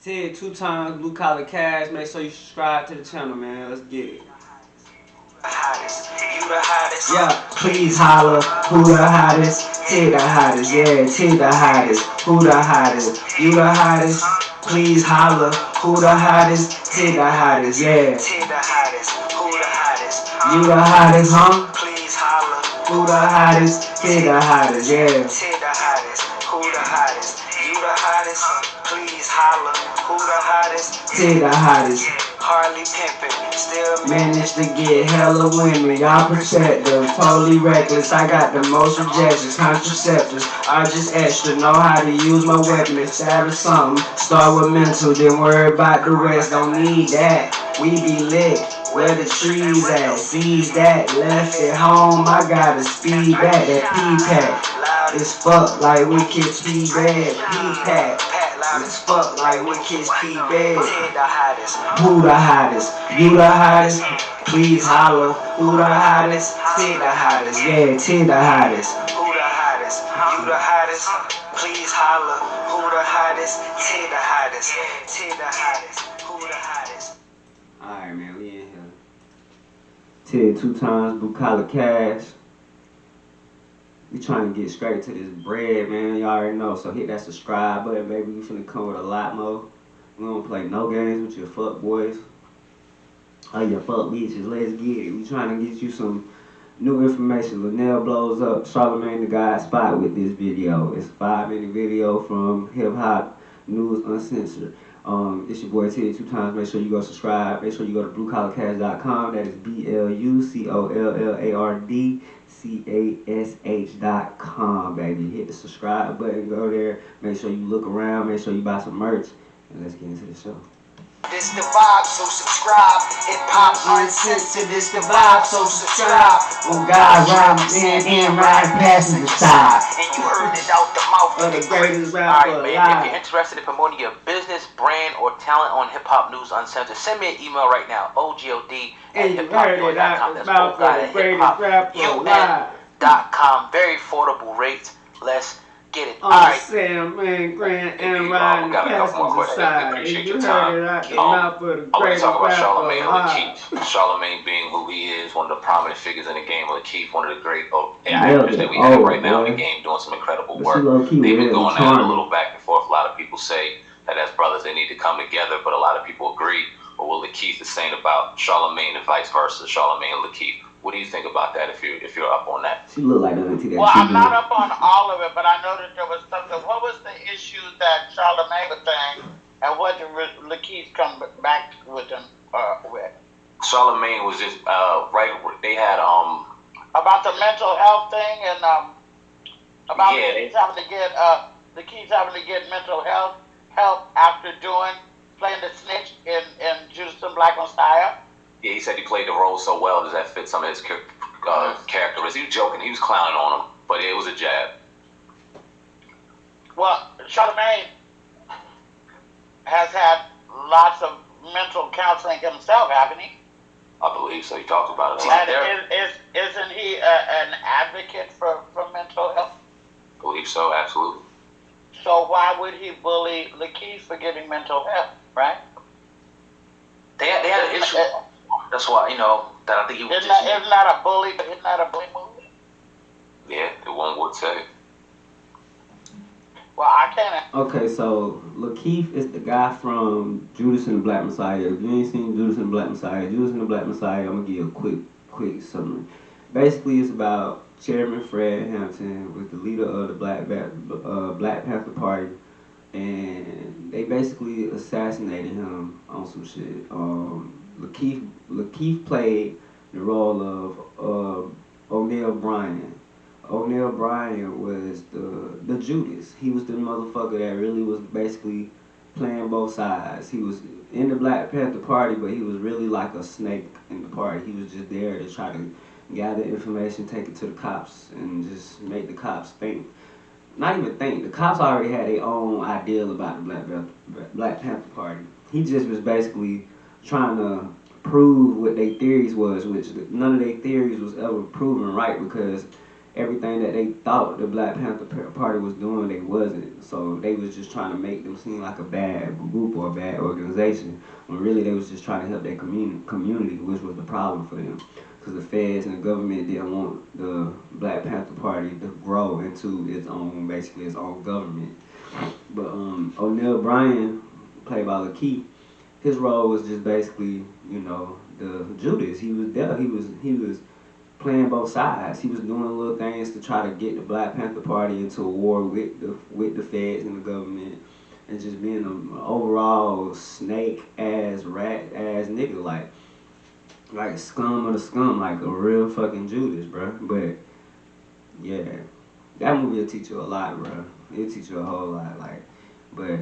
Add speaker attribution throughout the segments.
Speaker 1: Ted 2 times Blue Collar Cash. Make sure you subscribe to the channel, man. Let's get it. Yeah, please holla, who the hottest? Ted the hottest, yeah, Ted the hottest. Who the hottest? You the hottest? Please holla, who the hottest? Ted the hottest, yeah. You the hottest, huh? Please holla, who the hottest? Ted the hottest, yeah. Ted the hottest, who the hottest? You the hottest? Please holla, who the hottest? Ted the hottest. Hardly pimpin', still managed to get hella women. Y'all protective, totally reckless. I got the most rejections, contraceptives are just extra. Know how to use my weapon instead of something. Start with mental, then worry about the rest. Don't need that. We be lit. Where the trees at? Seize that. Left at home, I gotta speed back. That P-Pack. It's fuck like we kids P-Bad. P-Pack. It's fuck like we kids P-Bad. Who the hottest? You the hottest? Please holla. Who the hottest? Ted the hottest. Yeah, Ted the hottest. Who the hottest? You the hottest? Please holla. Who the hottest? Ted the hottest. Ted the hottest. Who the hottest? Alright, man, we in here. Ted 2 times Blue Collar Cash. We trying to get straight to this bread, man. Y'all already know. So hit that subscribe button, baby. We finna come with a lot more. We don't play no games with your fuck boys or your fuck bitches. Let's get it. We trying to get you some new information. Linnell blows up Charlamagne Da God spot with this video. It's a 5-minute video from Hip Hop News Uncensored. It's your boy Ted 2 times. Make sure you go subscribe. Make sure you go to bluecollarcash.com. That is BLUCOLLARDCASH.com, baby. Hit the subscribe button. Go there. Make sure you look around. Make sure you buy some merch. And let's get into the show. This the vibe, so subscribe. Hip hop uncensored. This the vibe, so subscribe. On God, rhyme, and rhyme, passing the side. And you heard it out the mouth of the greatest rapper alive.
Speaker 2: Alright, man, if you're interested in promoting your business, brand, or talent on Hip Hop News Uncensored, send me an email right now, ogod@hiphopnews.com. That's ogod@hiphopnews.com. Very affordable rates. Let's get it. Alright.
Speaker 1: Sam, man, Grant, and Ryan,
Speaker 2: got a couple more questions.
Speaker 1: I
Speaker 2: Appreciate your time. I want to talk about Charlamagne and Lakeith. Charlamagne being who he is, one of the prominent figures in the game. Lakeith, one of the great actors that we have right now in the game, doing some incredible work. They've been going at it a little back and forth. A lot of people say that as brothers they need to come together, but a lot of people agree with what Lakeith is saying about Charlamagne and vice versa, Charlamagne and Lakeith. What do you think about that? If you're up on that?
Speaker 1: She look like that.
Speaker 3: Well, I'm not up on all of it, but I know that there was something. What was the issue that Charlamagne was saying, and what did Lakeith come back with him with?
Speaker 2: Charlamagne was just right. They had
Speaker 3: about the mental health thing and about Lakeith having to get mental health help after playing the snitch in Judas and Black Messiah.
Speaker 2: Yeah, he said he played the role so well. Does that fit some of his characteristics? He was joking. He was clowning on him, but it was a jab.
Speaker 3: Well, Charlamagne has had lots of mental counseling himself, hasn't he?
Speaker 2: I believe so. He talked about it.
Speaker 3: Isn't he an advocate for mental health?
Speaker 2: I believe so, absolutely.
Speaker 3: So why would he bully Lakeith for getting mental health, right?
Speaker 2: They had an issue. That's why, that I think he was
Speaker 3: isn't that a bully move?
Speaker 2: Yeah, one would say.
Speaker 3: Well, I can't.
Speaker 1: Okay, so Lakeith is the guy from Judas and the Black Messiah. If you ain't seen Judas and the Black Messiah, I'm gonna give you a quick summary. Basically, it's about Chairman Fred Hampton was the leader of the Black Panther Party, and they basically assassinated him on some shit. Lakeith played the role of O'Neal Bryan. O'Neal Bryan was the Judas. He was the motherfucker that really was basically playing both sides. He was in the Black Panther Party, but he was really like a snake in the party. He was just there to try to gather information, take it to the cops, and just make the cops think. Not even think. The cops already had their own ideal about the Black Panther Party. He just was basically trying to prove what their theories was, which none of their theories was ever proven right, because everything that they thought the Black Panther Party was doing, they wasn't. So they was just trying to make them seem like a bad group or a bad organization, when really they was just trying to help their community, which was the problem for them. Because the feds and the government didn't want the Black Panther Party to grow into its own, basically its own government. But O'Neal Bryan, played by Lakeith, his role was just basically, you know, the Judas. He was there. He was playing both sides. He was doing little things to try to get the Black Panther Party into a war with the feds and the government, and just being an overall snake ass rat ass nigga, like scum of the scum, like a real fucking Judas, bro. But yeah, that movie will teach you a lot, bro. It'll teach you a whole lot, like. But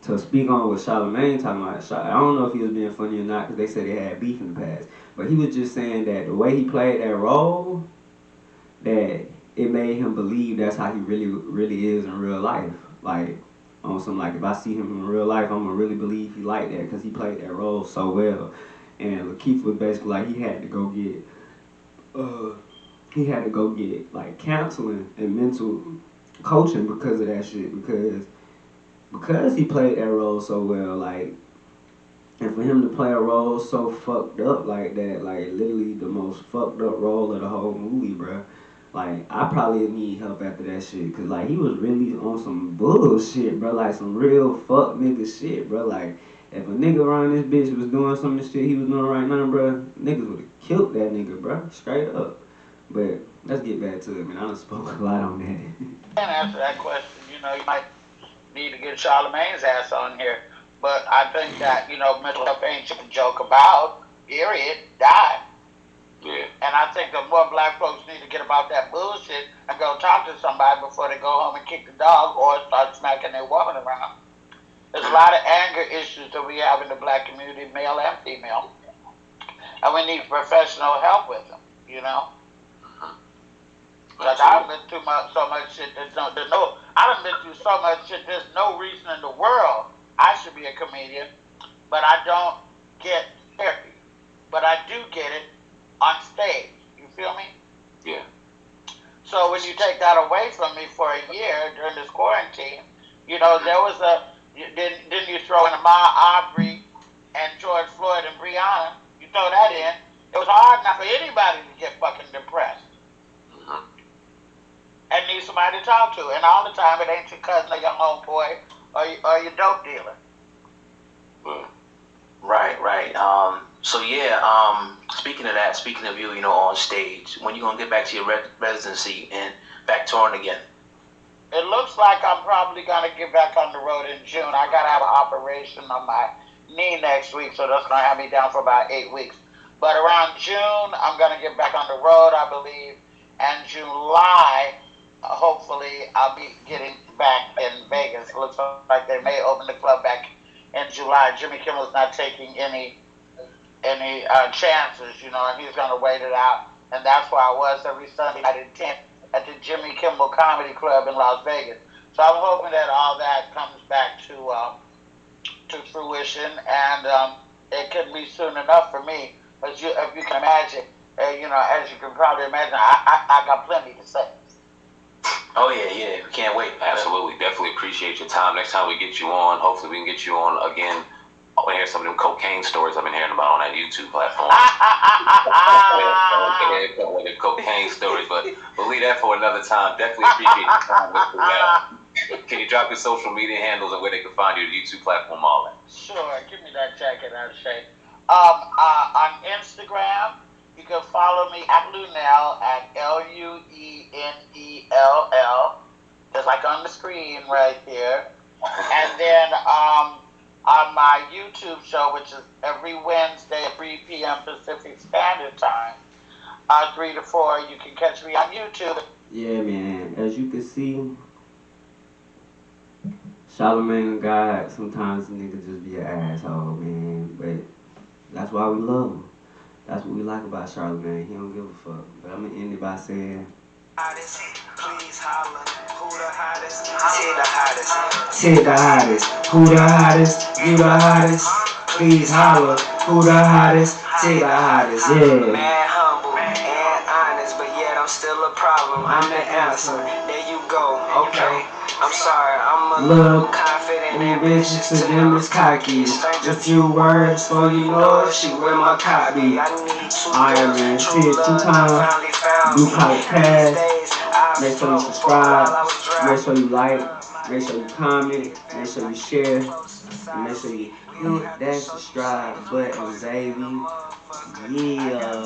Speaker 1: to speak on what Charlamagne talking about, I don't know if he was being funny or not, because they said they had beef in the past. But he was just saying that the way he played that role, that it made him believe that's how he really is in real life. Like, on some, like, if I see him in real life, I'm gonna really believe he like that, because he played that role so well. And Lakeith was basically like, he had to go get like counseling and mental coaching because of that shit, because he played that role so well, like, and for him to play a role so fucked up like that, like literally the most fucked up role of the whole movie, bruh. Like, I probably need help after that shit, cause like he was really on some bullshit, bruh, like some real fuck nigga shit, bruh. Like, if a nigga around this bitch was doing some of the shit he was doing right now, bruh, niggas would've killed that nigga, bruh, straight up. But let's get back to it, man. I done spoke a lot on that.
Speaker 3: Can't answer that question. You know, you might need to get Charlamagne's ass on here. But I think that, you know, mental health ain't a joke about, period, die.
Speaker 2: Yeah.
Speaker 3: And I think the more black folks need to get about that bullshit and go talk to somebody before they go home and kick the dog or start smacking their woman around. There's a lot of anger issues that we have in the black community, male and female. And we need professional help with them, you know? Like, I've been through so much shit. I done been through so much shit. There's no reason in the world I should be a comedian, but I don't get therapy. But I do get it on stage. You feel me?
Speaker 2: Yeah.
Speaker 3: So when you take that away from me for a year during this quarantine, you know, there was didn't you throw in Ahmaud Arbery and George Floyd and Breonna? You throw that in. It was hard enough for anybody to get fucking depressed. And need somebody to talk to. And all the time, it ain't your cousin or your homeboy or your dope dealer.
Speaker 4: Right. So yeah, speaking of that, speaking of you, you know, on stage, when you gonna get back to your residency and back touring again?
Speaker 3: It looks like I'm probably gonna get back on the road in June. I gotta have an operation on my knee next week, so that's gonna have me down for about 8 weeks. But around June, I'm gonna get back on the road, I believe. And July, hopefully, I'll be getting back in Vegas. It looks like they may open the club back in July. Jimmy Kimmel's not taking any chances, you know, and he's going to wait it out. And that's why I was every Sunday night at 10 at the Jimmy Kimmel Comedy Club in Las Vegas. So I'm hoping that all that comes back to fruition, and it could be soon enough for me. But if you can imagine, you know, as you can probably imagine, I got plenty to say.
Speaker 4: Oh yeah, we can't wait.
Speaker 2: Absolutely, definitely appreciate your time. Next time we get you on, hopefully we can get you on again. I want to hear some of them cocaine stories I've been hearing about on that YouTube platform. A couple of the cocaine stories, but we'll leave that for another time. Definitely appreciate your time. Can you drop your social media handles and where they can find you, the YouTube platform, all that?
Speaker 3: Sure, give me that jacket, I'll say. On Instagram, you can follow me at Lunell, at Lunell, just like on the screen right here. And then on my YouTube show, which is every Wednesday at 3 p.m. Pacific Standard Time, 3 to 4, you can catch me on YouTube.
Speaker 1: Yeah, man. As you can see, Charlamagne Da God, sometimes the nigga just be an asshole, man. But that's why we love him. That's what we like about Charlamagne. He don't give a fuck. But I'm going to end it by saying,
Speaker 5: please holla, who the hottest? Ted the hottest.
Speaker 1: Ted the hottest. Who the hottest? You the hottest. please holler. Who the hottest? T the hottest, yeah.
Speaker 5: Mad humble and honest, but yet I'm still a problem. I'm the answer. There you go. Okay. I'm sorry, I'm a little confident and
Speaker 1: bitches to them is cocky. Just few words for you know she with my copy. Iron Man, see it 2 times. Blue podcast. Make sure you subscribe. Make sure you like. Make sure you comment. Make sure you share. And make sure you hit that subscribe button, baby. Yeah.